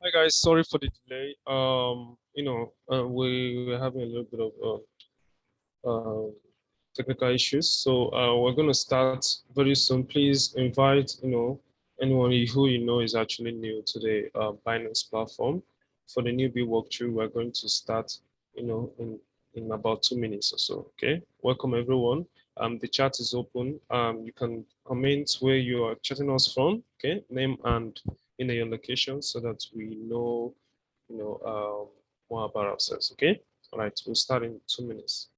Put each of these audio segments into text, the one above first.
Hi guys, sorry for the delay. We were having a little bit of technical issues, so we're going to start very soon. Please invite anyone who you know is actually new to the Binance platform. For the newbie walkthrough, we're going to start in about 2 minutes or so. Okay, welcome everyone. The chat is open. You can comment where you are chatting us from. Okay, name and your location so that we know more about ourselves. Okay, all right, we'll start in 2 minutes.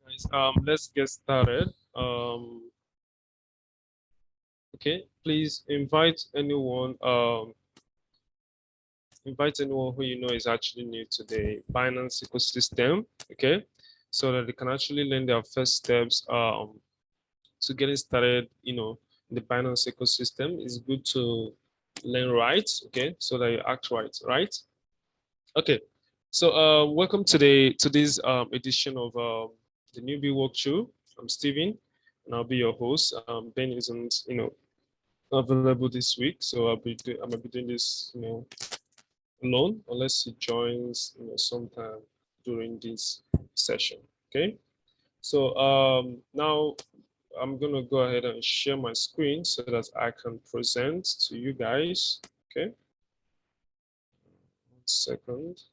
Guys, let's get started. Okay, please invite anyone who you know is actually new to the Binance ecosystem. Okay, so that they can actually learn their first steps to getting started. In the Binance ecosystem. It's good to learn right. Okay, so that you act right. Right. Okay, so welcome to this edition of the newbie walkthrough. I'm Steven, and I'll be your host. Ben isn't available this week, so I might be doing this alone unless he joins sometime during this session. Okay, so now I'm gonna go ahead and share my screen so that I can present to you guys. Okay, 1 second.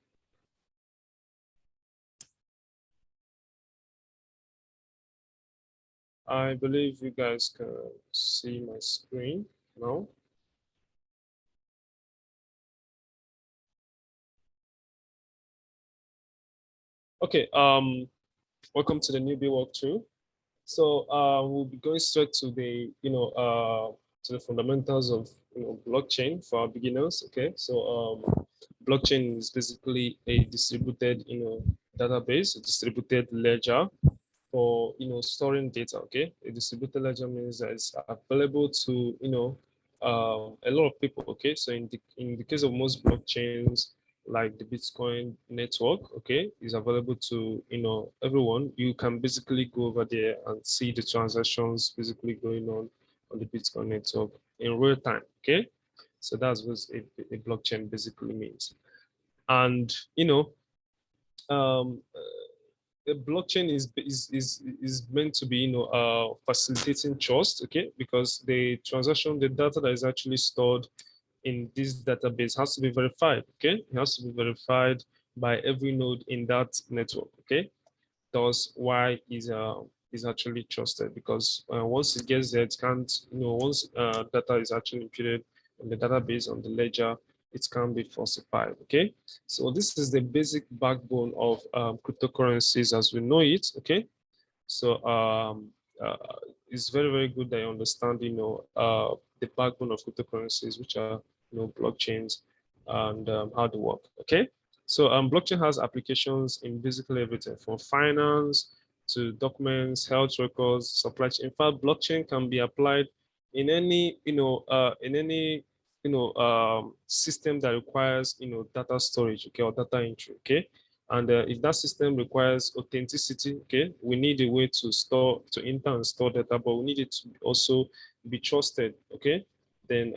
I believe you guys can see my screen now. Okay, welcome to the newbie walkthrough. So we'll be going straight to the fundamentals of blockchain for our beginners. Okay, so blockchain is basically a distributed database, a distributed ledger for storing data. Okay, a distributed ledger means that it's available to a lot of people. Okay, so in the case of most blockchains like the Bitcoin network, okay, is available to everyone. You can basically go over there and see the transactions basically going on the Bitcoin network in real time. Okay, so that's what a blockchain basically means. And um, the blockchain is meant to be facilitating trust, okay, because the data that is actually stored in this database has to be verified. Okay, it has to be verified by every node in that network. Okay, thus why is actually trusted, because once it gets there, it can't once data is actually imputed on the database, on the ledger, it can be falsified. Okay, so this is the basic backbone of cryptocurrencies as we know it. Okay, so uh, it's very, very good that you understand, the backbone of cryptocurrencies, which are, blockchains, and how they work. Okay, so blockchain has applications in basically everything from finance to documents, health records, supply chain. In fact, blockchain can be applied in any, system that requires, data storage, okay, or data entry. Okay, and if that system requires authenticity, okay, we need a way to enter and store data, but we need it to also be trusted, okay. Then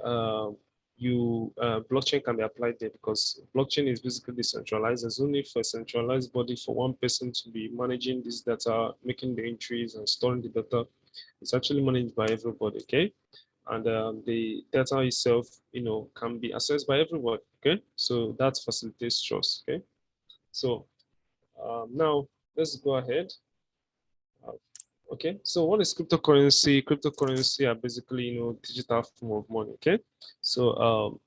blockchain can be applied there because blockchain is basically decentralized. There's only for a centralized body for one person to be managing this data, making the entries and storing the data. It's actually managed by everybody, okay. And the data itself, can be accessed by everybody, okay. So that facilitates trust, okay. So now let's go ahead. Okay, so what is cryptocurrency? Cryptocurrency are basically, digital form of money. Okay, so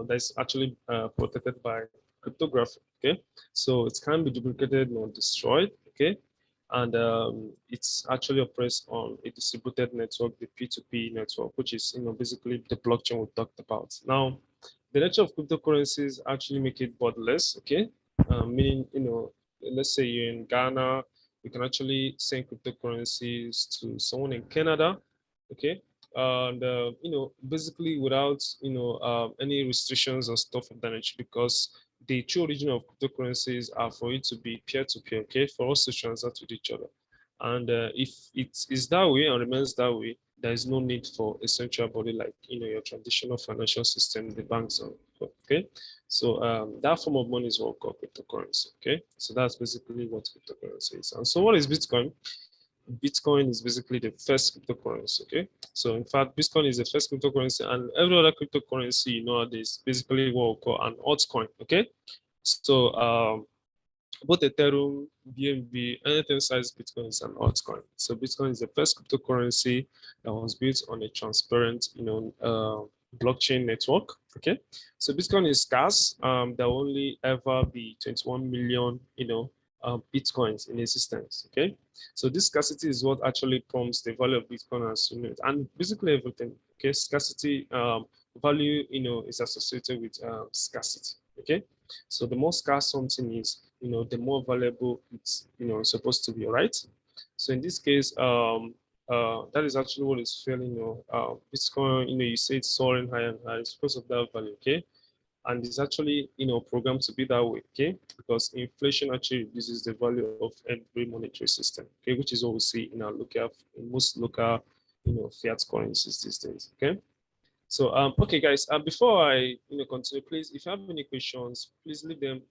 that's actually protected by cryptography. Okay, so it can be duplicated or destroyed. Okay, and it's actually operates on a distributed network, the P2P network, which is, basically the blockchain we talked about. Now, the nature of cryptocurrencies actually make it borderless. Okay, meaning, let's say you're in Ghana, you can actually send cryptocurrencies to someone in Canada. Okay, and basically without any restrictions or stuff of that nature, because the true origin of cryptocurrencies are for it to be peer-to-peer, okay, for us to transact with each other. And if it is that way and remains that way, there is no need for a central body like, your traditional financial system, the banks. Okay, so that form of money is what we call cryptocurrency. Okay, so that's basically what cryptocurrency is. And so what is Bitcoin? Bitcoin is basically the first cryptocurrency. Okay, so in fact, Bitcoin is the first cryptocurrency, and every other cryptocurrency nowadays basically what we call an altcoin. Okay, so both Ethereum, BNB, anything size Bitcoin is an altcoin. So Bitcoin is the first cryptocurrency that was built on a transparent, blockchain network. Okay, so Bitcoin is scarce. There will only ever be 21 million, Bitcoins in existence. Okay, so this scarcity is what actually prompts the value of Bitcoin as unit, and basically everything. Okay, scarcity value, is associated with scarcity. Okay, so the more scarce something is, the more valuable it's, supposed to be, right? So in this case, that is actually what is failing. Bitcoin, you say it's soaring higher and higher. It's because of that value, okay? And it's actually, programmed to be that way, okay? Because inflation actually reduces the value of every monetary system, okay? Which is what we see in most local, fiat currencies these days, okay? So, okay, guys, before I, continue, please, if you have any questions, please leave them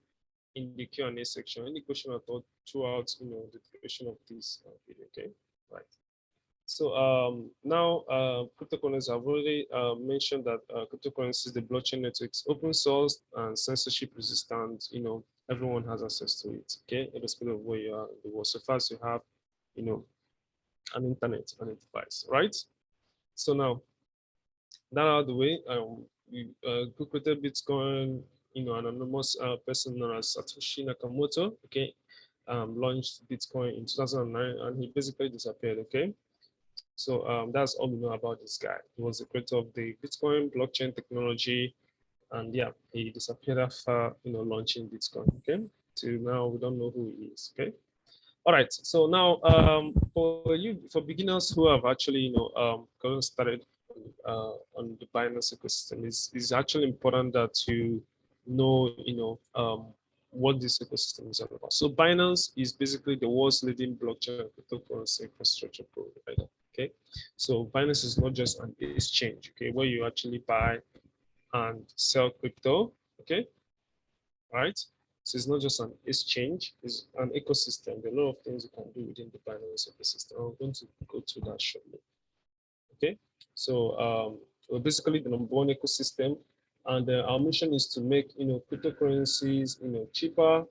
in the Q&A section. Any question at all throughout, the duration of this video, okay? Right. So now cryptocurrencies, I've already mentioned that cryptocurrencies, the blockchain networks, open source and censorship resistant, everyone has access to it, okay? Irrespective of where you are in the world. So far as you have, an internet and a device, right? So now, that out of the way, we created Bitcoin, an anonymous person known as Satoshi Nakamoto, okay, launched Bitcoin in 2009, and he basically disappeared, okay? So that's all we know about this guy. He was the creator of the Bitcoin blockchain technology, and yeah, he disappeared after, launching Bitcoin, okay? Till now, we don't know who he is, okay? All right, so now for beginners who have actually, gotten started on the Binance ecosystem, is actually important that you know, what this ecosystem is all about. So Binance is basically the world's leading blockchain cryptocurrency infrastructure provider. Okay, so Binance is not just an exchange, okay, where you actually buy and sell crypto. Okay, all right. So it's not just an exchange, it's an ecosystem. There are a lot of things you can do within the Binance ecosystem. I'm going to go through that shortly. Okay, so we're basically the number one ecosystem, and our mission is to make cryptocurrencies cheaper,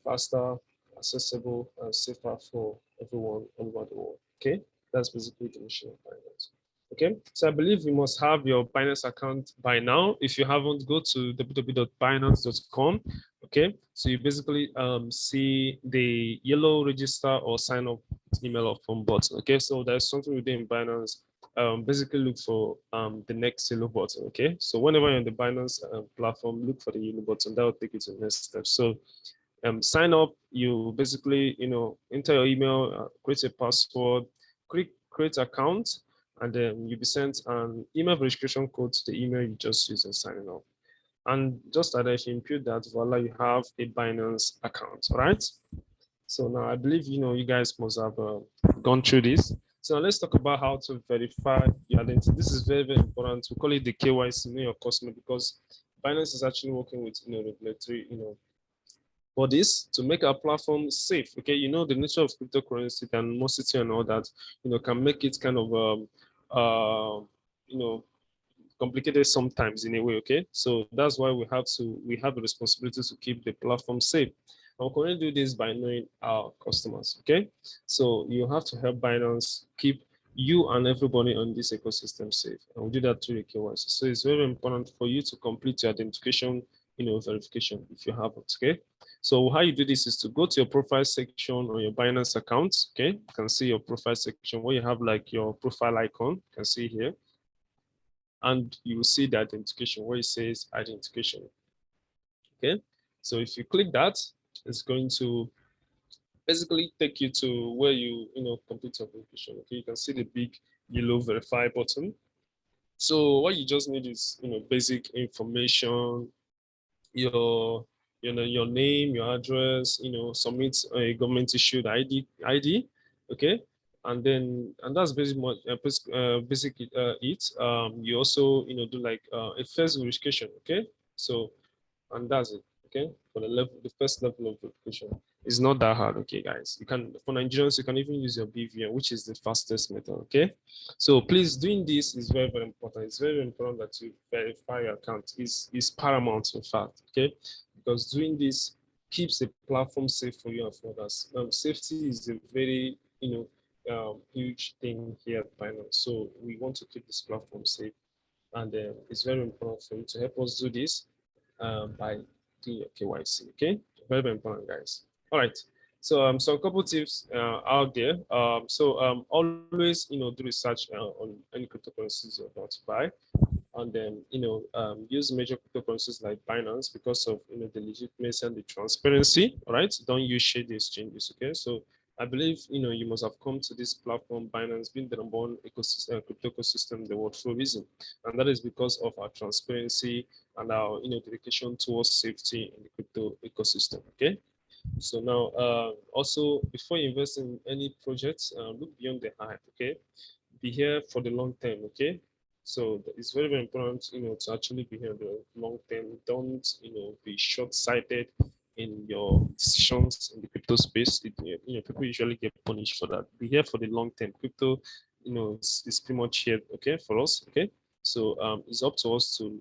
faster, accessible, and safer for everyone all over the world. Okay, that's basically the mission of Binance. Okay, so I believe you must have your Binance account by now. If you haven't, go to www.binance.com. Okay, so you basically see the yellow register or sign up email or phone button. Okay, so there's something within Binance. Basically look for the next yellow button. Okay, so whenever you're on the Binance platform, look for the yellow button. That will take you to the next step. So sign up. You basically enter your email, create a password, click create account, and then you'll be sent an email verification code to the email you just used in signing up. And just like that, if you input that, voila, you have a Binance account, right? So now I believe you guys must have gone through this. So now let's talk about how to verify your identity. This is very, very important. We call it the KYC, know your customer, because Binance is actually working with regulatory bodies to make our platform safe. Okay, the nature of cryptocurrency and mostly and all that, can make it kind of you know complicated sometimes in a way. Okay, so that's why we have the responsibility to keep the platform safe. And we can only do this by knowing our customers. Okay, so you have to help Binance keep you and everybody on this ecosystem safe, and we do that through the KYC. So it's very important for you to complete your identification verification if you haven't. Okay, so how you do this is to go to your profile section on your Binance account. Okay, you can see your profile section where you have like your profile icon. You can see here, and you will see the identification where it says identification. Okay, so if you click that, it's going to basically take you to where you complete your verification. Okay, you can see the big yellow verify button. So what you just need is basic information, your name, your address, submit a government issued ID, okay, and that's basic it. You also do like a first verification, okay, so and that's it. Okay, for the first level of verification. It's not that hard, okay, guys. You can, for Nigerians, you can even use your BVN, which is the fastest method. Okay, so please, doing this is very, very important. It's very important that you verify your account. Is paramount, in fact. Okay, because doing this keeps the platform safe for you and for others. Safety is a very huge thing here at Binance. So we want to keep this platform safe, and it's very important for you to help us do this by doing your KYC. Okay, very, very important, guys. All right. So a couple tips out there. Always do research on any cryptocurrencies you're about to buy, and then use major cryptocurrencies like Binance because of the legitimacy and the transparency. All right, don't use shady exchanges. Okay, so I believe you must have come to this platform, Binance, being the number one ecosystem, crypto ecosystem in the world for a reason, and that is because of our transparency and our dedication towards safety in the crypto ecosystem. Okay, so now also before you invest in any projects, look beyond the hype. Okay, be here for the long term. Okay, so it's very, very important to actually be here the long term. Don't be short-sighted in your decisions in the crypto space. People usually get punished for that. Be here for the long term. Crypto it's pretty much here, okay, for us. Okay, so it's up to us to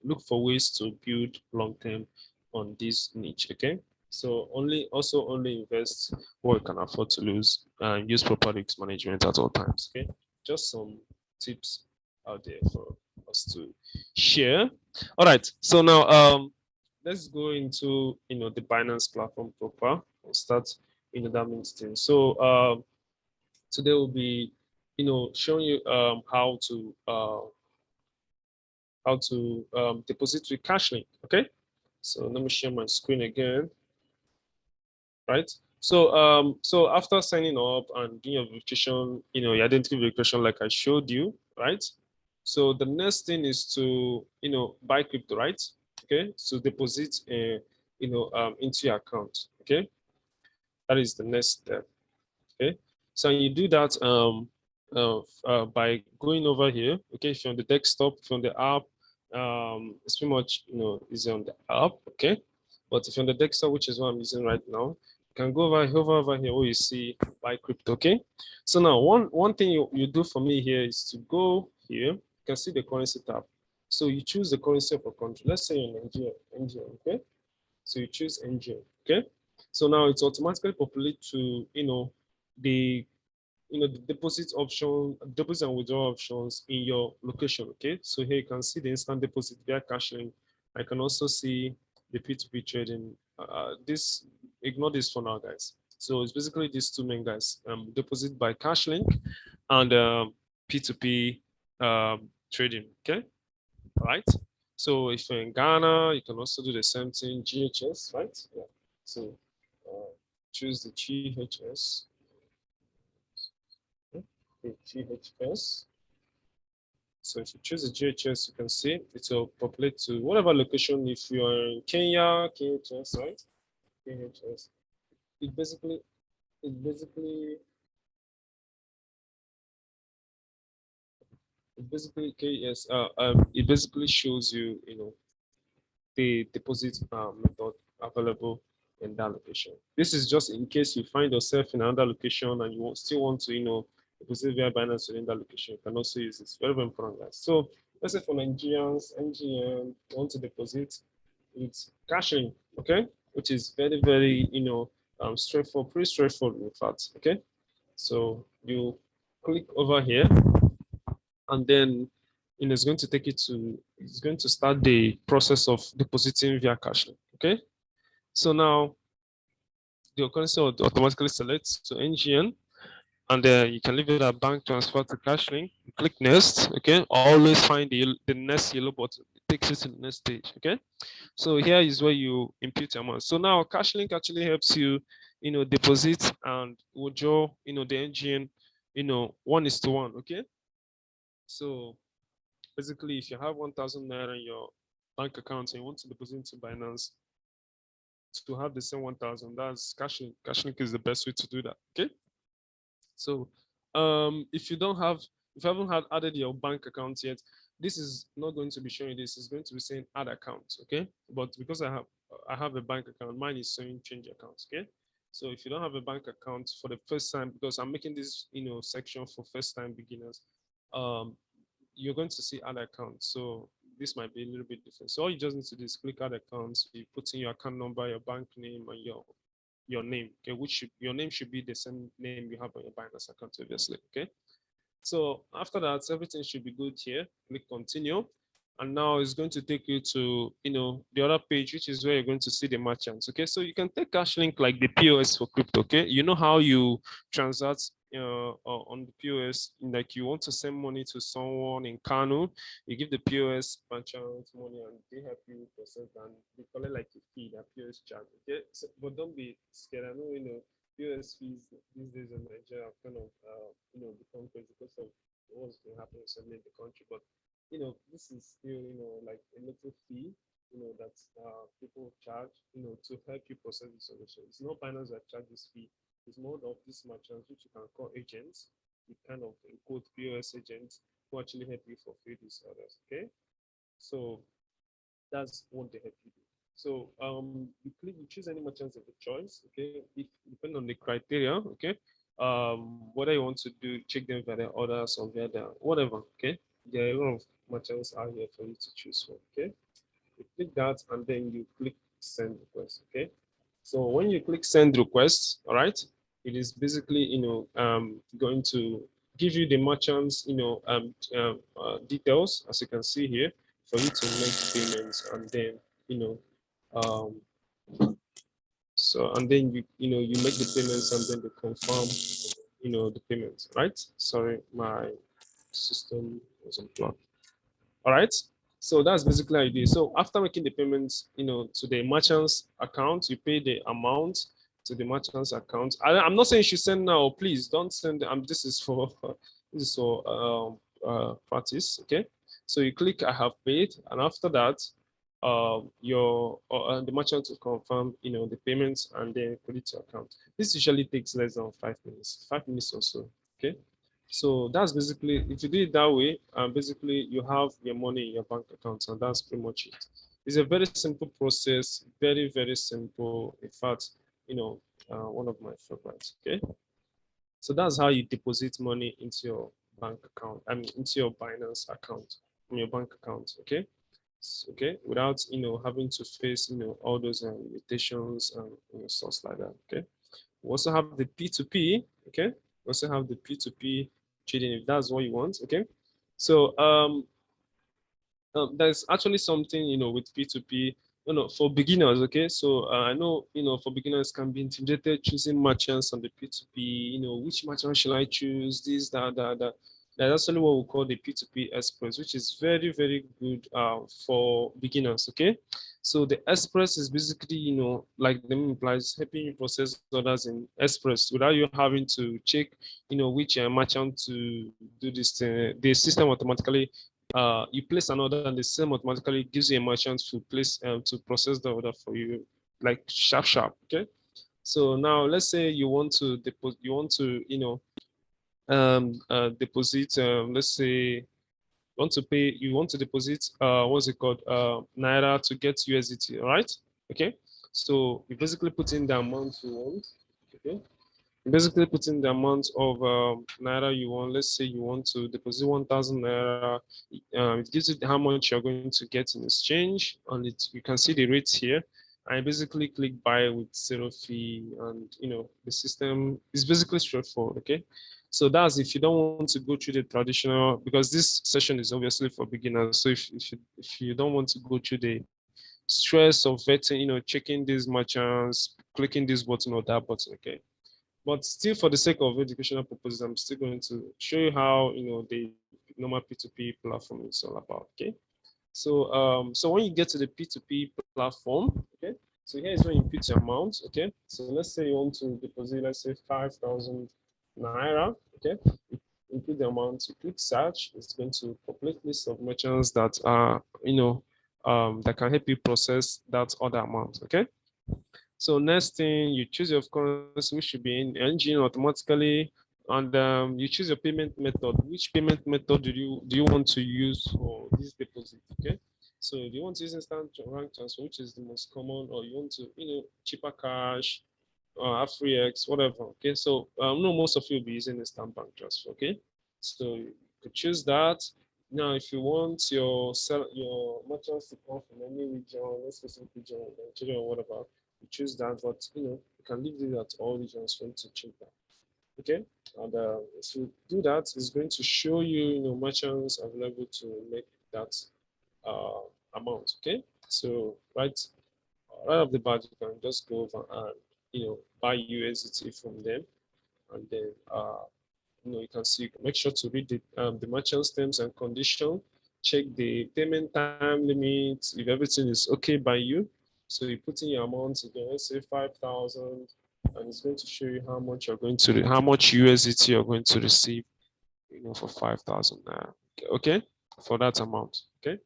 look for ways to build long term on this niche. Okay, so only invest what you can afford to lose, and use proper risk management at all times. Okay, just some tips out there for us to share. All right, so now let's go into the Binance platform proper and start that means thing. So today we'll be showing you how to deposit with CashLink. Okay, so let me share my screen again. Right, so after signing up and doing your verification, your identity verification like I showed you, right? So the next thing is to buy crypto, right? Okay, so deposit into your account. Okay, that is the next step. Okay, so you do that by going over here. Okay, if you're on the desktop, if you're on the app, it's pretty much is on the app. Okay, but if you're on the desktop, which is what I'm using right now, you can go over here where you see buy crypto. Okay, so now one thing you do for me here is to go here. You can see the currency tab. So you choose the currency of a country. Let's say in Nigeria. Okay, so you choose NGN. Okay, so now it's automatically populate to the the deposit option, deposit and withdrawal options in your location. Okay, so here you can see the instant deposit via CashLink. I can also see the P2P trading. This, ignore this for now, guys. So it's basically these two main guys: deposit by CashLink and P2P trading. Okay, all right. So if you're in Ghana, you can also do the same thing, GHS, right? Yeah. So choose the GHS. Okay, GHS. So if you choose the GHS, you can see it will populate to whatever location. If you are in Kenya, KHS, right? KHS. It basically, it basically, it basically KS. It basically shows you, the deposit method available in that location. This is just in case you find yourself in another location and you still want to, deposit via Binance within that location. You can also use this. Very, very important, guys. So let's say for Nigerians, NGN want to deposit with caching, okay, which is very, very, straightforward, pretty straightforward, in fact. Okay, so you click over here, and then it's going to take it to, it's going to start the process of depositing via CashLink. Okay, so now the currency automatically selects to NGN, and you can leave it at bank transfer to CashLink. Click next. Okay, always find the next yellow button. It takes you to the next stage. Okay, so here is where you input your amount. So now CashLink actually helps you, deposit and withdraw, the NGN, 1:1. Okay, so basically, if you have 1,000 naira in your bank account and you want to deposit into Binance to have the same 1,000, that's CashLink. CashLink is the best way to do that. Okay. So, if you don't have, if you haven't had added your bank account yet, this is not going to be showing this. It's going to be saying add account. Okay. But because I have a bank account, mine is saying change account. Okay. So if you don't have a bank account for the first time, because I'm making this, section for first time beginners, um, you're going to see add account. So this might be a little bit different. So all you just need to do is click add account. So you put in your account number, your bank name, and your name. Okay, your name should be the same name you have on your Binance account, obviously. Okay. So after that, everything should be good here. Click continue. And now it's going to take you to, the other page, which is where you're going to see the merchants. Okay, so you can take CashLink like the POS for crypto. Okay, you know how you transact on the POS, like you want to send money to someone in Kano, you give the POS merchant money and they help you process and they collect like a fee, that POS charge. Okay, so, but don't be scared. I know, POS fees these days in Nigeria have kind of, become crazy because of what's been happening recently in the country. But, this is still, like a little fee, that people charge, to help you process the solution. It's not Binance that charges fee. It's more of these merchants, which you can call agents. You kind of quote POS agents who actually help you fulfill these orders. Okay, so that's what they help you do. So you choose any merchants of your choice. Okay, if depending on the criteria. Okay, whether you want to check them via their orders or via their whatever. Okay, there are a lot of merchants out here for you to choose from. Okay, you click that and then you click send request. Okay, so when you click send request, all right, it is basically going to give you the merchants details, as you can see here, for you to make payments. And then you know um, so and then you make the payments and then they confirm the payments, right? Sorry, my system was unplugged. All right. So that's basically how you do it. So after making the payments, to the merchant's account, you pay the amount to the merchant's account. I'm not saying you should send now. Please don't send. This is for practice. Okay. So you click I have paid, and after that, the merchant will confirm the payments and then put it to account. This usually takes less than 5 minutes, 5 minutes or so. Okay. So that's basically, if you do it that way, basically you have your money in your bank account, and that's pretty much it. It's a very simple process, very, very simple. In fact, one of my favorites. Okay. So that's how you deposit money into your bank account, into your Binance account, from your bank account. Okay. Okay, without having to face all those limitations and stuff like that. Okay. We also have the P2P. Okay. We also have the P2P trading if that's what you want. Okay. So there's actually something, with P2P, for beginners. Okay. So I know, for beginners can be intimidated choosing merchants on the P2P, which merchant should I choose? This, that. That's actually what we call the P2P Express, which is very, very good for beginners. Okay. So the Express is basically, like the name implies, helping you process orders in Express without you having to check, which merchant to do this thing. The system automatically you place an order and the system automatically gives you a merchant to place to process the order for you, like sharp. Okay. So now let's say you want to deposit, deposit, let's say you want to deposit what's it called, naira to get USDT, right? Okay. So you basically put in the amount you want. Okay. Basically put in the amount of naira you want. Let's say you want to deposit 1,000 naira. It gives you how much you're going to get in exchange, and you can see the rates here. I basically click buy with zero fee, and the system is basically straightforward. Okay, so that's if you don't want to go through the traditional, because this session is obviously for beginners. So if you don't want to go through the stress of vetting, checking these merchants, clicking this button or that button, okay. But still, for the sake of educational purposes, I'm still going to show you how the normal P2P platform is all about. Okay. So when you get to the P2P platform, okay. So here is when you put your amount. Okay. So let's say you want to deposit, let's say 5,000 naira. Okay. You put the amount. You click search. It's going to populate list of merchants that are that can help you process that order amount. Okay. So next thing, you choose your currency, which should be in engine automatically, and you choose your payment method. Which payment method do you want to use for this deposit? Okay. So do you want to use instant bank transfer, which is the most common, or you want to, cheaper cash, AfriX, whatever. Okay. So no, most of you will be using instant bank transfer. Okay. So you could choose that. Now, if you want your merchants to come from any region, let's say some region, Nigeria or whatever, you choose that, but you can leave it at all regions for you to check that. Okay, and if you do that, it's going to show you, merchants available to make that uh, amount. Okay, so right off the bat, you can just go over and buy USDT from them, and then you can see, make sure to read the merchant's terms and condition, check the payment time limit, if everything is okay by you. So you put in your amount again, let's say 5,000, and it's going to show you how much USDT you're going to receive, for 5,000 okay, for that amount, okay.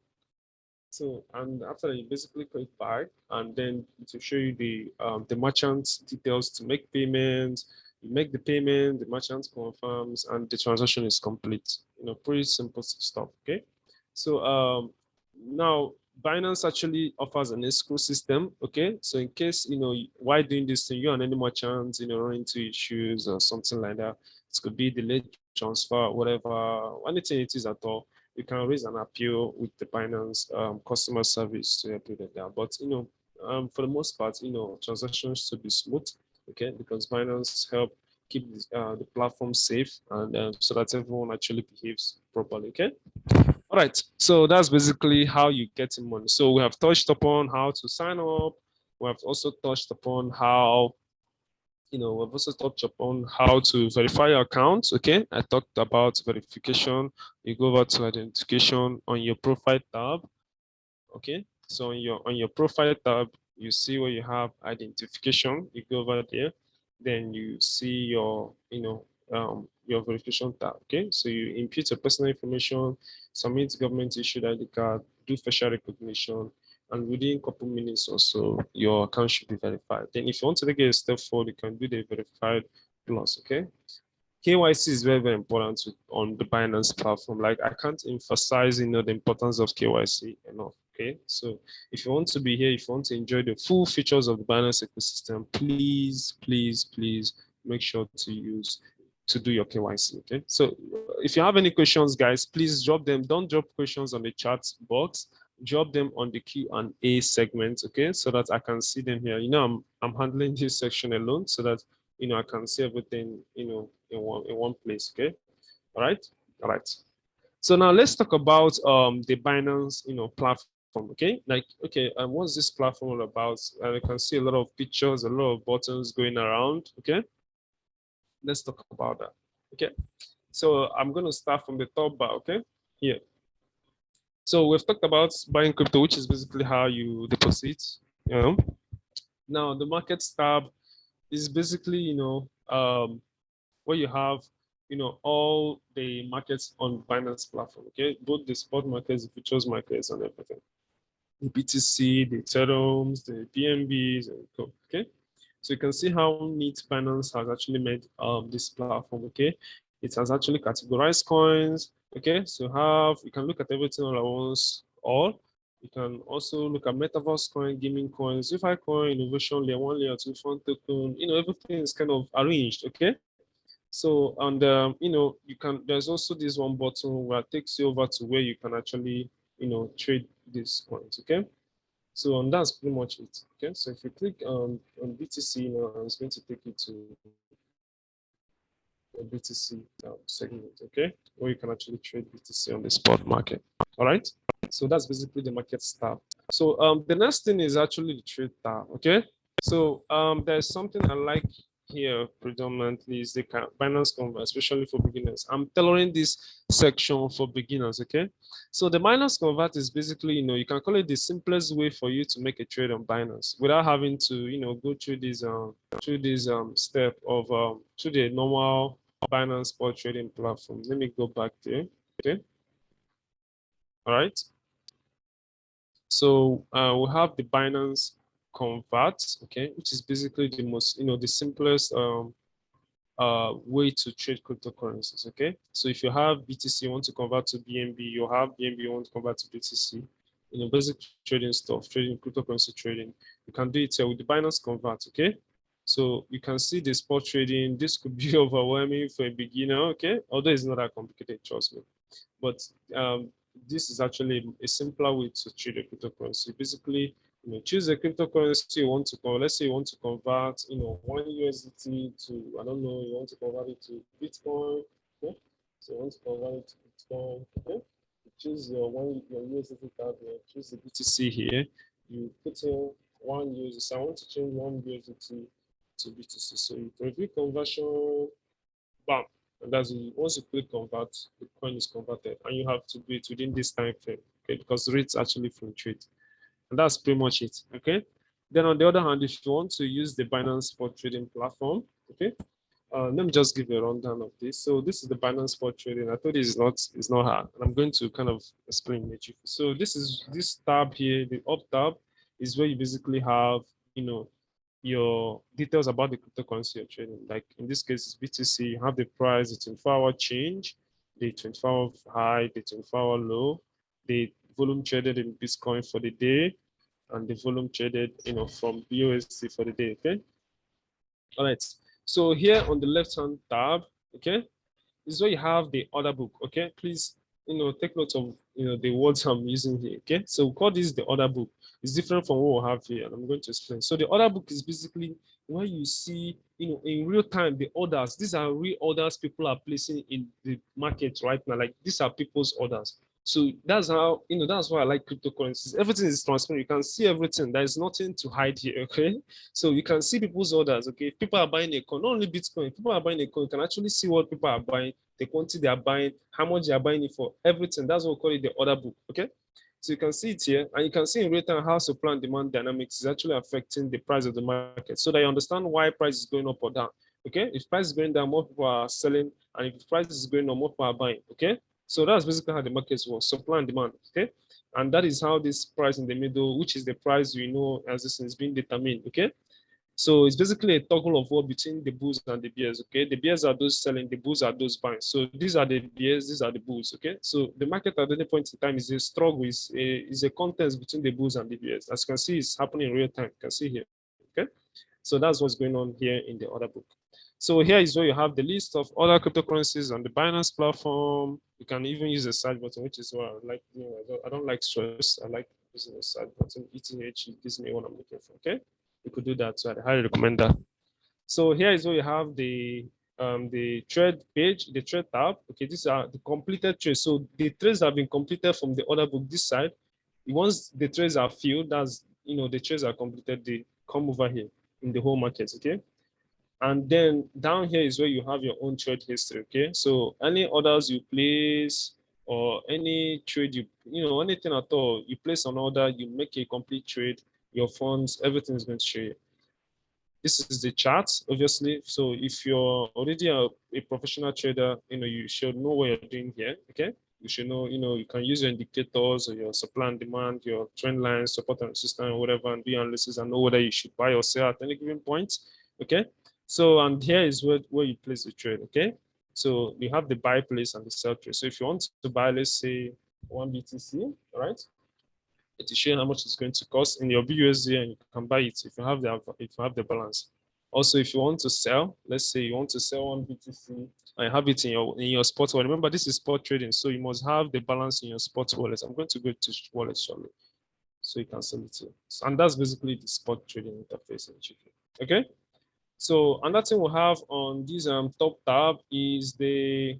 So, and after that, you basically click buy, and then it will show you the merchant's details to make payments. You make the payment, the merchant confirms, and the transaction is complete. Pretty simple stuff. Okay. So now Binance actually offers an escrow system. Okay. So in case while doing this thing, you and any merchant run into issues or something like that, it could be delayed transfer, whatever, anything it is at all, you can raise an appeal with the Binance customer service to help you with that. But for the most part, transactions should be smooth, okay? Because Binance help keep the platform safe, and so that everyone actually behaves properly, okay? All right, so that's basically how you get in money. So we have touched upon how to sign up. We have also touched upon how we've also touched upon how to verify your account. Okay, I talked about verification. You go over to identification on your profile tab. Okay, so on your profile tab, you see where you have identification. You go over there, then you see your verification tab. Okay, so you input your personal information, submit government issued ID card, do facial recognition, and within a couple minutes or so, your account should be verified. Then if you want to take it a step forward, you can do the verified plus. Okay, KYC is very, very important on the Binance platform. Like, I can't emphasize, the importance of KYC enough. Okay, so if you want to be here, if you want to enjoy the full features of the Binance ecosystem, please make sure to do your KYC. Okay, so if you have any questions, guys, please drop them. Don't drop questions on the chat box. Drop them on the Q&A segment. Okay, so that I can see them here. I'm handling this section alone, so that I can see everything, in one place. Okay, all right. So now let's talk about the Binance, platform. Okay, like okay, what's this platform all about? You can see a lot of pictures, a lot of buttons going around. Okay, let's talk about that. Okay, so I'm going to start from the top bar. Okay, here. So we've talked about buying crypto, which is basically how you deposit. You know, now the markets tab is basically where you have all the markets on Binance platform. Okay, both the spot markets, the futures markets, and everything. The BTC, the Ethereums, the BNBs, and co. Okay, so you can see how neat Binance has actually made this platform. Okay, it has actually categorized coins. Okay, so you can look at everything all at once. All you can also look at metaverse coin, gaming coins, DeFi coin, innovation layer one, layer two, fund token. Everything is kind of arranged. Okay, so and you can. There's also this one button where it takes you over to where you can actually trade these coins. Okay. So that's pretty much it. Okay, so if you click on BTC now, it's going to take you to the BTC segment, okay, where you can actually trade BTC on the spot market. All right. So that's basically the market tab. So the next thing is actually the trade tab. Okay. So there's something I like here predominantly is the Binance Convert, especially for beginners. I'm tailoring this section for beginners. Okay. So the Binance Convert is basically, you can call it the simplest way for you to make a trade on Binance without having to, go through this step of through the normal Binance spot trading platform. Let me go back there. Okay. All right. So we have the Binance Convert, okay, which is basically the most, the simplest way to trade cryptocurrencies. Okay. So if you have BTC, you want to convert to BNB, you have BNB, you want to convert to BTC, basic trading stuff, trading, cryptocurrency trading, you can do it here with the Binance Convert. Okay. So you can see the spot trading. This could be overwhelming for a beginner. Okay. Although it's not that complicated, trust me. But this is actually a simpler way to trade a cryptocurrency. Basically, choose a cryptocurrency you want to convert. Let's say you want to convert, one USDT to, I don't know, you want to convert it to Bitcoin. Okay? So you want to convert it to Bitcoin. Okay? You choose your USDT card here, choose the BTC here. You put in one USDT. I want to change one USDT to BTC. So you review conversion, bam. And that's it. Once you click convert, the coin is converted, and you have to do it within this time frame, okay? Because the rates actually fluctuate, and that's pretty much it, okay? Then on the other hand, if you want to use the Binance Spot Trading platform, okay, let me just give you a rundown of this. So this is the Binance Spot Trading. I thought it's not hard, and I'm going to kind of explain it. So this tab here, the up tab, is where you basically have your details about the cryptocurrency you're trading. Like in this case, it's BTC. You have the price, the 24-hour change, the 24-hour high, the 24-hour low, the volume traded in Bitcoin for the day, and the volume traded, from BUSD for the day. Okay. All right. So here on the left-hand tab, okay, this is where you have the order book. Okay, please, take note of the words I'm using here. Okay, so we call this the order book. It's different from what we have here, and I'm going to explain. So the order book is basically where you see, in real time the orders. These are real orders people are placing in the market right now. Like these are people's orders. So that's how, that's why I like cryptocurrencies. Everything is transparent. You can see everything. There is nothing to hide here. Okay. So you can see people's orders. Okay. If people are buying a coin, not only Bitcoin, if people are buying a coin, you can actually see what people are buying, the quantity they are buying, how much they are buying it for, everything. That's what we call it the order book. Okay. So you can see it here, and you can see in real time how supply and demand dynamics is actually affecting the price of the market, so that you understand why price is going up or down. Okay. If price is going down, more people are selling, and if price is going up, more people are buying. Okay. So that's basically how the markets work, supply and demand, okay? And that is how this price in the middle, which is the price as this is being determined, okay? So it's basically a toggle of war between the bulls and the bears, okay? The bears are those selling, the bulls are those buying. So these are the bears, these are the bulls, okay? So the market at any point in time is a struggle, is a contest between the bulls and the bears. As you can see, it's happening in real time. You can see here, okay? So that's what's going on here in the order book. So here is where you have the list of other cryptocurrencies on the Binance platform. You can even use a search button, which is what I like. I don't like stress. I like using a search button. ETH gives me what I'm looking for. Okay, you could do that. So I highly recommend that. So here is where you have the the trade page, the trade tab. Okay, these are the completed trades. So the trades have been completed from the order book this side. Once the trades are filled, that's the trades are completed, they come over here in the whole market. Okay. And then down here is where you have your own trade history. Okay. So any orders you place or any trade anything at all, you place an order, you make a complete trade, your funds, everything is going to show you. This is the chart, obviously. So if you're already a professional trader, you should know what you're doing here. Okay. You should know, you can use your indicators or your supply and demand, your trend lines, support and resistance, or whatever, and do your analysis and know whether you should buy or sell at any given point. Okay. So, and here is where you place the trade. Okay. So you have the buy place and the sell trade. So if you want to buy, let's say 1 BTC, all right, it is showing how much it's going to cost in your BUSD, and you can buy it if you have the balance. Also, if you want to sell, let's say you want to sell 1 BTC and have it in your spot wallet. Remember, this is spot trading, so you must have the balance in your spot wallet. I'm going to go to wallet shortly, so you can sell it to. And that's basically the spot trading interface in GK. Okay. So another thing we have on this top tab is we've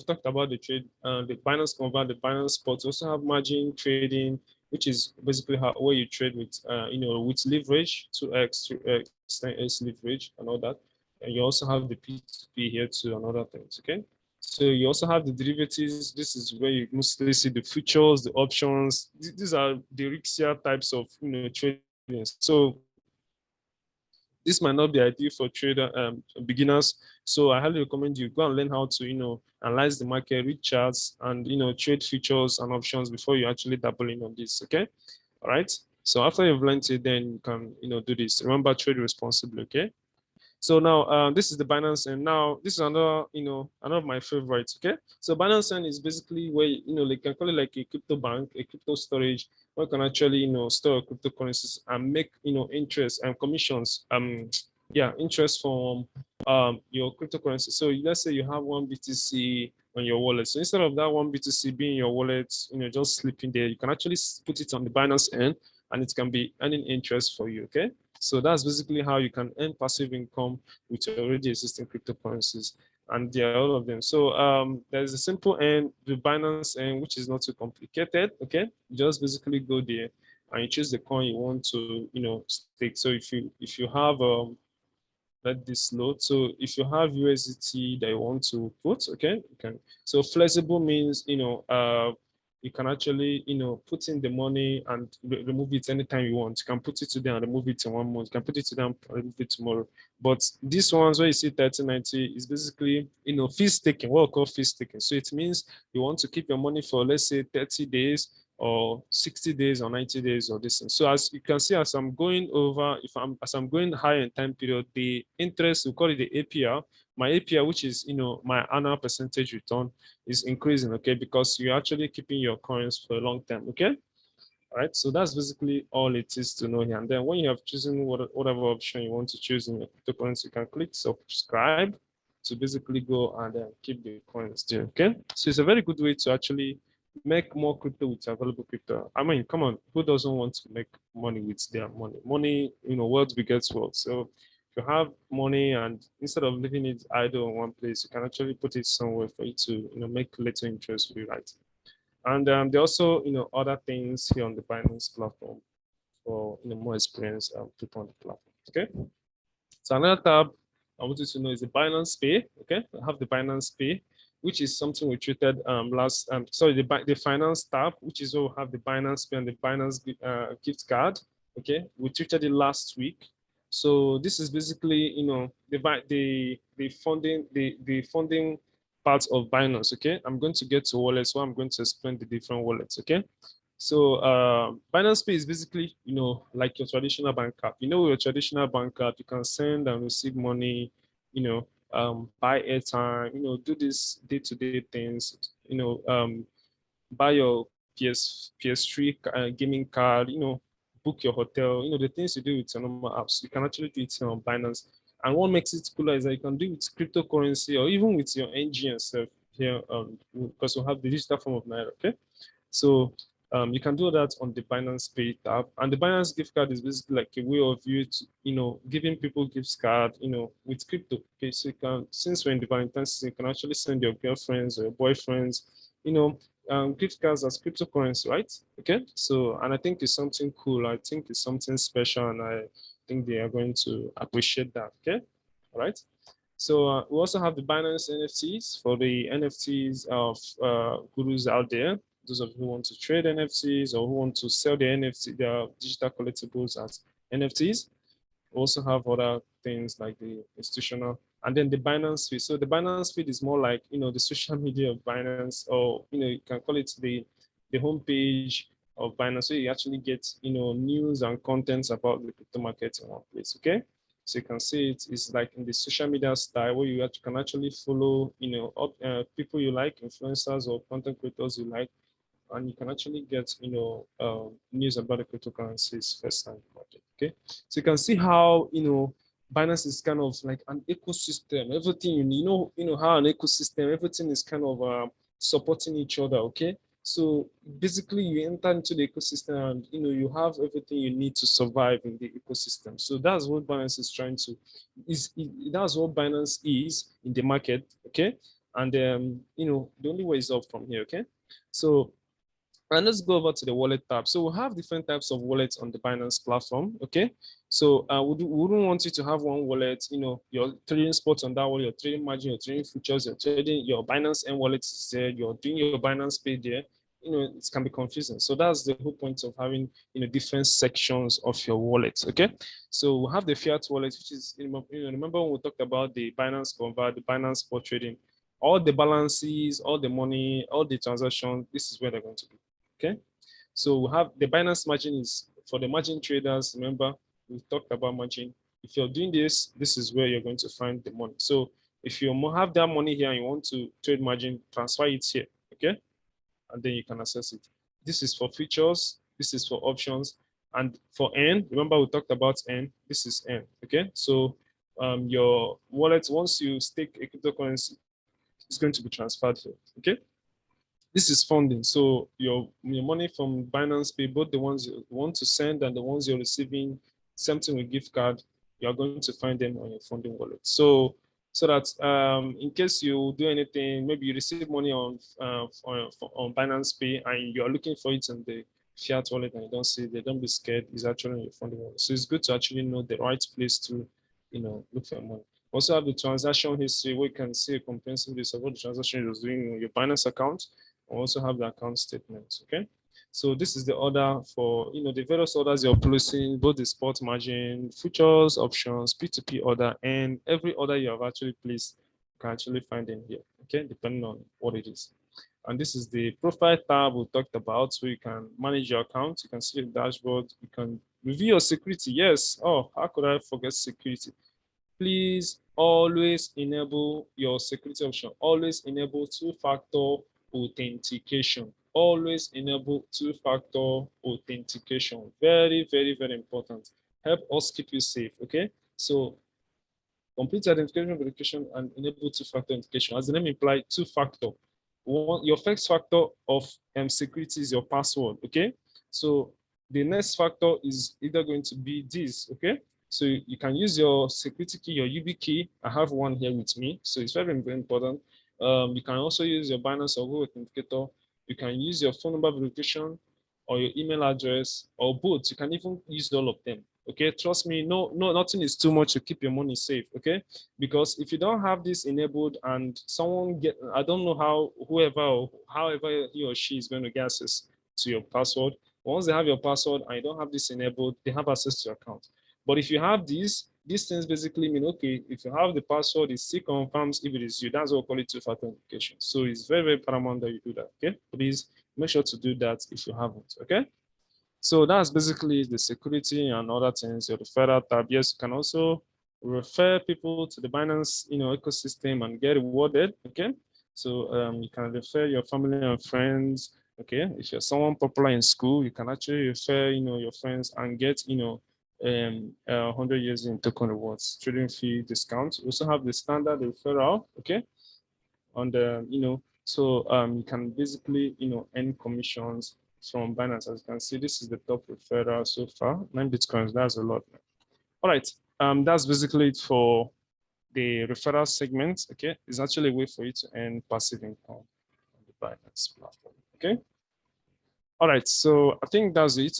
talked about the trade, the Binance Convert, the Binance Spot. We also have margin trading, which is basically where you trade with, with leverage, 2x, 3x, 10x leverage and all that. And you also have the P2P here too and other things, okay? So you also have the derivatives. This is where you mostly see the futures, the options. These are the riskier types of, trading. So this might not be ideal for trader beginners. So I highly recommend you go and learn how to, analyze the market, read charts, and trade futures and options before you actually dabble in on this. Okay. All right. So after you've learned it, then you can, do this. Remember, trade responsibly. Okay. So now this is the Binance, and now this is another of my favorites. Okay, so Binance is basically where they can call it like a crypto bank, a crypto storage, where you can actually store cryptocurrencies and make interest and commissions. Interest from your cryptocurrency. So let's say you have 1 BTC on your wallet. So instead of that 1 BTC being in your wallet, just slipping there, you can actually put it on the Binance end, and it can be earning interest for you. Okay. So that's basically how you can earn passive income with your already existing cryptocurrencies. And there are all of them. So there's a simple end, the Binance end, which is not too complicated. Okay. You just basically go there and you choose the coin you want to, stake. So if you have let this load. So if you have USDT that you want to put, okay, you can. So flexible means, you can actually, put in the money and remove it anytime you want. You can put it today and remove it in 1 month. You can put it today and remove it tomorrow. But these ones where you see 3090 is basically, fee staking, what we call fee staking. So it means you want to keep your money for, let's say, 30 days or 60 days or 90 days or this. So as you can see, as I'm going over, as I'm going higher in time period, the interest, we call it the APR, my APR, which is, my annual percentage return, is increasing, okay, because you're actually keeping your coins for a long time, okay? All right, so that's basically all it is to know here. And then when you have chosen whatever option you want to choose in your cryptocurrency, you can click subscribe to basically go and keep the coins there, okay? So it's a very good way to actually make more crypto with available crypto. I mean, come on, who doesn't want to make money with their money? Money, wealth begets wealth. So if you have money and instead of leaving it idle in one place, you can actually put it somewhere for you to, make little interest for you, right? And there are also, other things here on the Binance platform for, more experienced people on the platform. Okay. So another tab I want you to know is the Binance Pay. Okay, I have the Binance Pay, which is something we treated the finance tab, which is where we have the Binance Pay and the Binance gift card. Okay, we treated it last week. So this is basically, the funding part of Binance. Okay, I'm going to get to wallets, so I'm going to explain the different wallets. Okay. So Binance Pay is basically, like your traditional bank app. Your traditional bank app, you can send and receive money, buy airtime, do these day-to-day things, buy your PS3 gaming card, book your hotel, the things you do with your normal apps. You can actually do it here on Binance. And what makes it cooler is that you can do it with cryptocurrency or even with your NG yourself here, because we have the digital form of Naira. Okay. So You can do that on the Binance Pay tab, and the Binance gift card is basically like a way of you to, giving people gift card, with crypto. Okay, so you can, since we're in the Valentine's season, you can actually send your girlfriends or your boyfriends, gift cards as cryptocurrency, right? Okay, so, and I think it's something cool. I think it's something special, and I think they are going to appreciate that. Okay, all right. So we also have the Binance NFTs for the NFTs of gurus out there. Those of you who want to trade NFTs or who want to sell their NFT, their digital collectibles as NFTs. We also have other things like the institutional, and then the Binance feed. So the Binance feed is more like, the social media of Binance, or, you can call it the homepage of Binance. So you actually get, news and contents about the crypto market in one place. Okay. So you can see it's like in the social media style where you can actually follow, people you like, influencers or content creators you like, and you can actually get, news about the cryptocurrencies first time market. Okay, so you can see how, Binance is kind of like an ecosystem. Everything how an ecosystem, everything is kind of supporting each other. Okay, so basically you enter into the ecosystem and you have everything you need to survive in the ecosystem. So that's what Binance is trying to that's what Binance is in the market. Okay, and the only way is up from here. Okay, so and let's go over to the wallet tab. So we have different types of wallets on the Binance platform. Okay. So we wouldn't want you to have one wallet, your trading spots on that wallet, your trading margin, your trading futures, your trading, your Binance N wallet is there, you're doing your Binance Pay there. It can be confusing. So that's the whole point of having, different sections of your wallet. Okay. So we have the fiat wallet, which is, remember when we talked about the Binance Convert, the Binance Spot Trading, all the balances, all the money, all the transactions, this is where they're going to be. Okay, so we have the Binance margin is for the margin traders. Remember, we talked about margin. If you're doing this, this is where you're going to find the money. So if you have that money here and you want to trade margin, transfer it here. Okay, and then you can access it. This is for futures. This is for options. And for N, remember we talked about N. This is N. Okay, so your wallet, once you stake a cryptocurrency, it's going to be transferred here. Okay. This is funding. So your money from Binance Pay, both the ones you want to send and the ones you're receiving, something with gift card, you're going to find them on your funding wallet. So that in case you do anything, maybe you receive money on Binance Pay and you're looking for it in the fiat wallet and you don't see it, don't be scared. It's actually on your funding wallet. So it's good to actually know the right place to, look for money. Also have the transaction history where you can see a comprehensive list of what the transaction you're doing on your Binance account. Also have the account statements. Okay, so this is the order for the various orders you're placing, both the spot margin, futures, options, P2P order, and every order you have actually placed, you can actually find in here. Okay, depending on what it is. And this is the profile tab we talked about, so you can manage your account, you can see the dashboard, you can review your security. Yes, oh, how could I forget security? Please always enable your security option. Always enable two-factor authentication. Always enable two-factor authentication. Very, very, very important. Help us keep you safe. Okay. So complete identification verification and enable two-factor authentication. As the name implies, two-factor. Your first factor of security is your password. Okay. So the next factor is either going to be this. Okay. So you can use your security key, your UB key. I have one here with me. So it's very, very important. You can also use your Binance or Google Authenticator. You can use your phone number verification or your email address or both. You can even use all of them. Okay, trust me, nothing is too much to keep your money safe. Okay, because if you don't have this enabled and someone I don't know how, whoever or however he or she is going to get access to your password. Once they have your password and you don't have this enabled, they have access to your account. But if you have these things basically mean, okay, if you have the password, it still confirms if it is you. That's what we call it two-factor authentication. So it's very, very paramount that you do that. Okay, please make sure to do that if you haven't. Okay. So that's basically the security and other things. Your referral tab. Yes, you can also refer people to the Binance, ecosystem and get rewarded. Okay. So you can refer your family and friends. Okay. If you're someone popular in school, you can actually refer, your friends and get, 100 years in token rewards, trading fee discount. We also have the standard referral. Okay. On the, so you can basically, earn commissions from Binance. As you can see, this is the top referral so far. 9 Bitcoins, that's a lot. All right, that's basically it for the referral segment. Okay, it's actually a way for you to earn passive income on the Binance platform. Okay. All right, so I think that's it.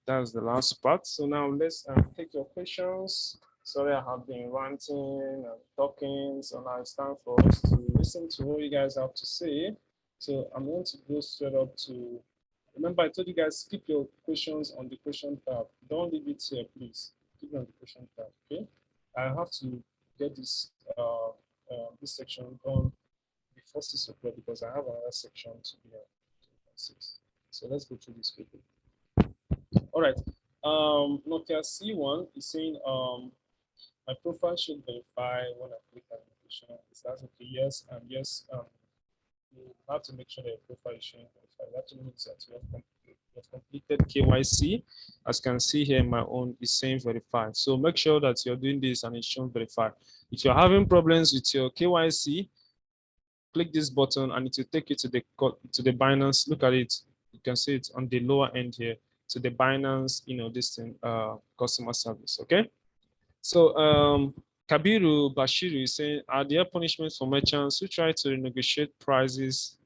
That's the last part. So now let's take your questions. Sorry, I have been ranting and talking. So now it's time for us to listen to what you guys have to say. So I'm going to go straight up to. Remember, I told you guys keep your questions on the question tab. Don't leave it here, please. Keep it on the question tab. Okay. I have to get this section done before 6 o'clock because I have another section to be at 6. So let's go through this quickly. All right. Nokia C1 is saying my profile should verify when I click on application. Is that okay? Yes, and yes, you have to make sure that your profile is showing verified. That means that you have completed KYC. As you can see here, my own is saying verified. So make sure that you're doing this and it's shown verified. If you're having problems with your KYC, click this button and it will take you to the Binance. Look at it. You can see it on the lower end here to the Binance, this thing, customer service. Okay. So Kabiru Bashiru is saying, are there punishments for merchants who try to renegotiate prices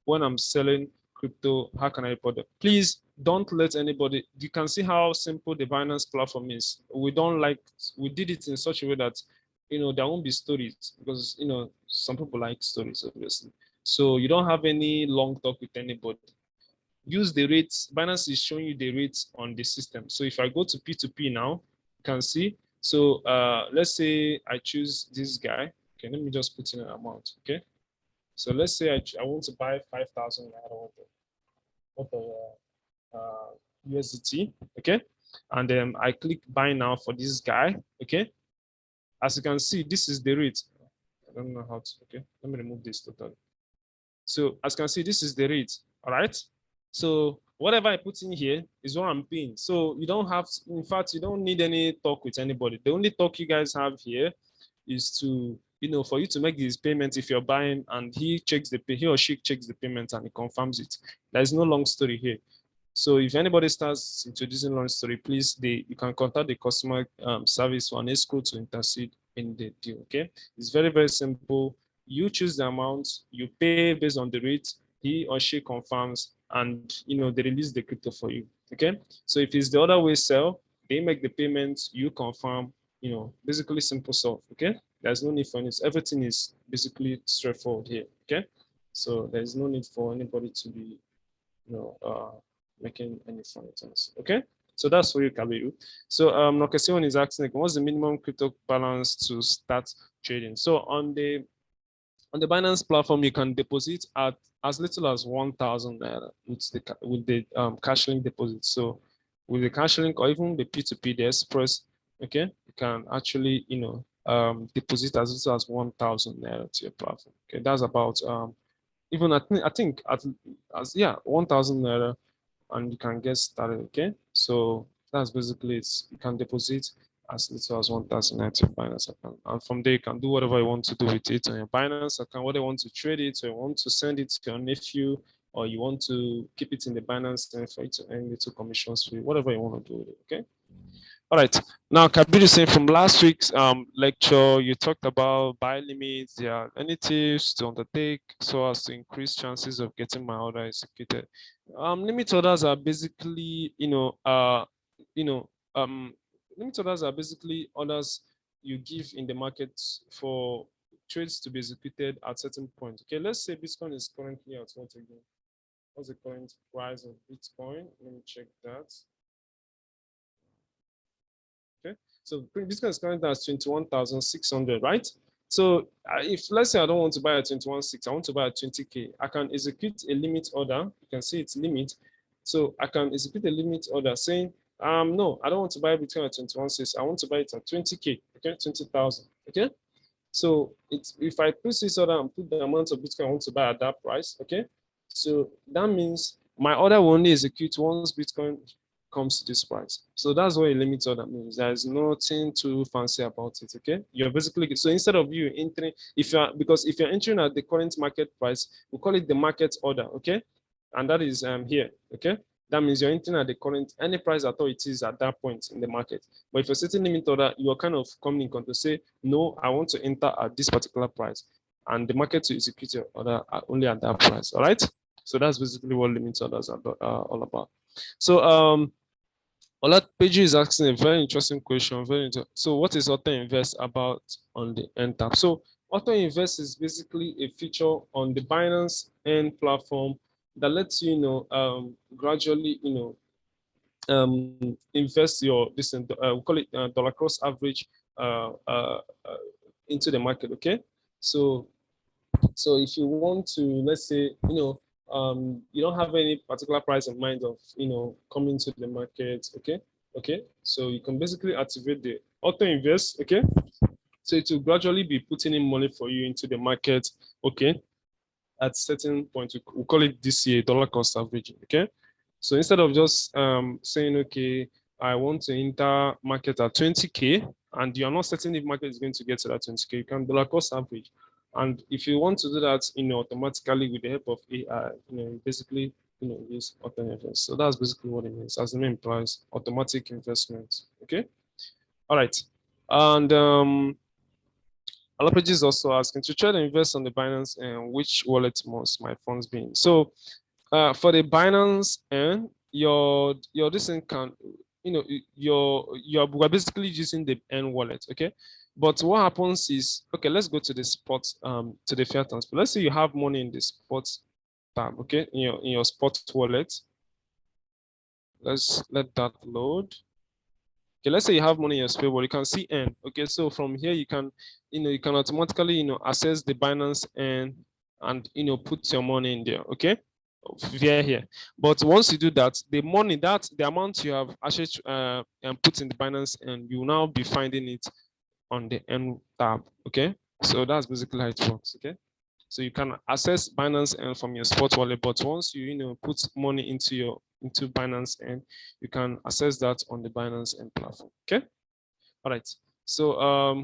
when I'm selling crypto? How can I report it? Please don't let anybody. You can see how simple the Binance platform is. We did it in such a way that there won't be stories because some people like stories, obviously. So you don't have any long talk with anybody. Use the rates. Binance is showing you the rates on the system. So if I go to P2P now, you can see. So let's say I choose this guy. Okay, let me just put in an amount. Okay. So let's say I want to buy 5,000 of USDT. Okay. And then I click buy now for this guy. Okay. As you can see, this is the rate. I don't know how to. Okay. Let me remove this totally. So as you can see, this is the rate. All right. So whatever I put in here is what I'm paying. So you don't have, in fact, you don't need any talk with anybody. The only talk you guys have here is to, for you to make this payment if you're buying and he or she checks the payment and he confirms it. There's no long story here. So if anybody starts introducing long story, please, you can contact the customer service for an escrow to intercede in the deal, okay? It's very, very simple. You choose the amount, you pay based on the rate, he or she confirms, and they release the crypto for you, okay? So if it's the other way sell, they make the payment, you confirm, basically simple stuff, okay? There's no need for this. Everything is basically straightforward here, okay? So there's no need for anybody to be, making any funny things, okay? So that's for you, Kabiru. So Nokesion is asking, what's the minimum crypto balance to start trading? So on the Binance platform, you can deposit at as little as 1,000 naira with the cash link deposit. So with the cash link or even the P2P, the Express, okay, you can actually deposit as little as 1,000 naira to your platform. Okay, that's about even I think as 1,000 naira, and you can get started. Okay, so that's basically it. You can deposit as little as 1,000 naira to your Binance account, and from there you can do whatever you want to do with it on your Binance account. Whether you want to trade it, or you want to send it to your nephew, or you want to keep it in the Binance and for it to earn little commissions for you, whatever you want to do with it. Okay. All right. Now, Kabir is saying from last week's lecture, you talked about buy limits. There are any tips to undertake so as to increase chances of getting my order executed. Limit orders are basically, limit orders are basically orders you give in the market for trades to be executed at certain point. Okay, let's say Bitcoin is currently at what again? What's the current price of Bitcoin? Let me check that. Okay, so Bitcoin is currently at 21,600, right? So if let's say I don't want to buy at 21.6, I want to buy at 20K, I can execute a limit order. You can see it's limit. So I can execute a limit order saying, no, I don't want to buy Bitcoin at 21.6. I want to buy it at 20K, okay, 20,000, okay? So if I put this order and put the amount of Bitcoin I want to buy at that price, okay? So that means my order will only execute once Bitcoin comes to this price. So that's what a limit order means. There's nothing too fancy about it, okay? You're basically, so instead of you entering, because if you're entering at the current market price, we call it the market order, okay? and that is here, okay? That means you're entering at the current, any price at all it is at that point in the market. But if you're setting limit order, you're kind of coming in to say, no, I want to enter at this particular price. And the market to execute your order only at that price, all right? So that's basically what limit orders are all about. So Olapeju is asking a very interesting question. So what is Auto Invest about on the end tab? So Auto Invest is basically a feature on the Binance end platform that lets you, gradually, invest your this we call it dollar cost average into the market. Okay, so if you want to, let's say, you don't have any particular price in mind of, coming to the market. Okay, so you can basically activate the auto invest. Okay, so it will gradually be putting in money for you into the market. Okay, at certain point, we call it DCA, dollar cost averaging. Okay, so instead of just saying, okay, I want to enter market at 20K, and you're not certain if market is going to get to that 20K, you can dollar cost average. And if you want to do that, automatically with the help of AI, basically, use auto invest. So that's basically what it means, as the name implies, automatic investment. Okay. All right. And Alapage is also asking to try to invest on the Binance and which wallet must my funds be in. So for the Binance and your this thing can, we're basically using the N wallet. Okay. But what happens is, okay, let's go to the spot, to the fiat transfer. Let's say you have money in the spot tab, okay, in your spot wallet. Let's let that load. Okay, let's say you have money in your spare wallet, you can see N. Okay, so from here you can, you can automatically, access the Binance and put your money in there. Okay, via here. But once you do that, the money the amount you have actually put in the Binance, and you will now be finding it on the N tab. Okay, so that's basically how it works. Okay, so you can access Binance and from your spot wallet, but once you put money into Binance, and you can access that on the Binance and platform. Okay, all right. So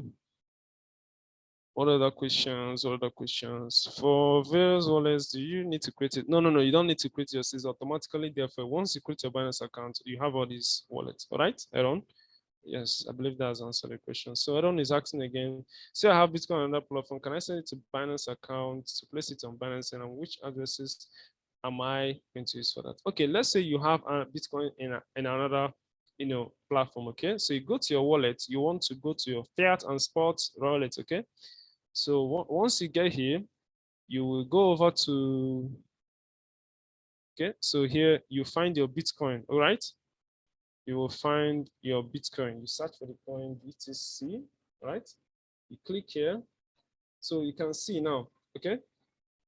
what other questions? For various wallets, do you need to create it? No, you don't need to create yours. It's automatically there. For once you create your Binance account, you have all these wallets. All right, Aaron? Yes, I believe that's answered the question. So Aaron is asking again, say I have Bitcoin on that platform. Can I send it to Binance account to place it on Binance, and on which addresses am I going to use for that? Okay, let's say you have Bitcoin in another platform. Okay, so you go to your wallet, you want to go to your fiat and spot wallet. Okay, so once you get here, you will go over to, okay, so here you find your Bitcoin. All right, you will find your Bitcoin. You search for the coin BTC, right? You click here. So you can see now, okay?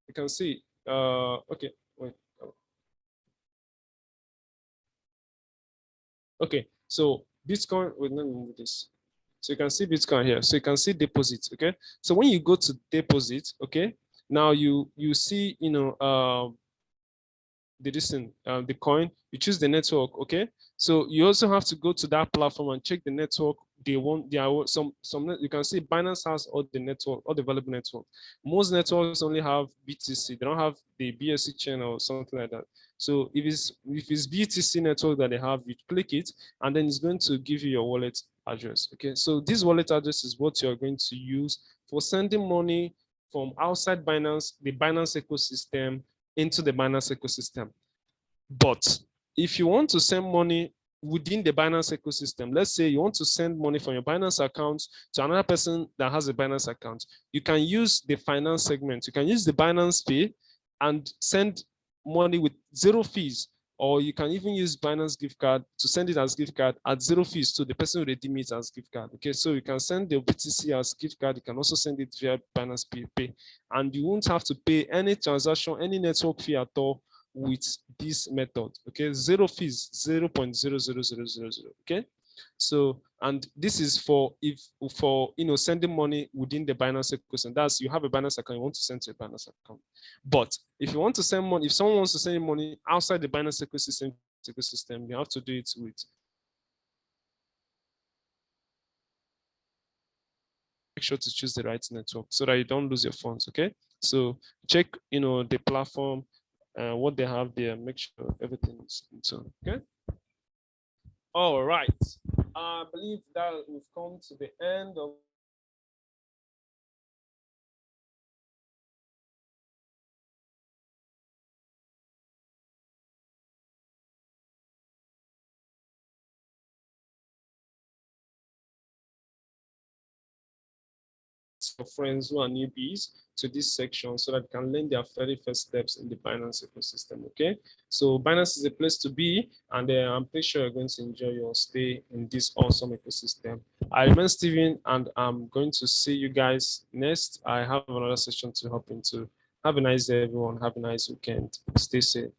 You can see, okay, wait. Okay, so Bitcoin, wait, let me move this. So you can see Bitcoin here. So you can see deposit, okay? So when you go to deposit, okay, now you see, the coin, you choose the network. Okay, so you also have to go to that platform and check the network they want. There are some you can see Binance has all the network, all the available network. Most networks only have BTC, they don't have the BSC chain or something like that. So if it's BTC network that they have, you click it, and then it's going to give you your wallet address. Okay, so this wallet address is what you're going to use for sending money from outside Binance, the Binance ecosystem, into the Binance ecosystem. But if you want to send money within the Binance ecosystem, let's say you want to send money from your Binance account to another person that has a Binance account, you can use the finance segment. You can use the Binance Pay and send money with zero fees, or you can even use Binance gift card to send it as gift card at zero fees to the person who redeem it as gift card. Okay, so you can send the BTC as gift card. You can also send it via Binance Pay, and you won't have to pay any transaction, any network fee at all with this method. Okay, zero fees, 0.00000. Okay, so, and this is for sending money within the Binance ecosystem. That's, you have a Binance account, you want to send to a Binance account. But if you want to send money, if someone wants to send money outside the Binance ecosystem, you have to do it with, make sure to choose the right network so that you don't lose your funds. Okay, so check the platform what they have there, make sure everything is into. Okay. All right. I believe that we've come to the end of your friends who are newbies to this section so that they can learn their very first steps in the Binance ecosystem. Okay, so Binance is a place to be, and I'm pretty sure you're going to enjoy your stay in this awesome ecosystem. I remain Steven, and I'm going to see you guys next. I have another session to hop into. Have a nice day, everyone. Have a nice weekend. Stay safe.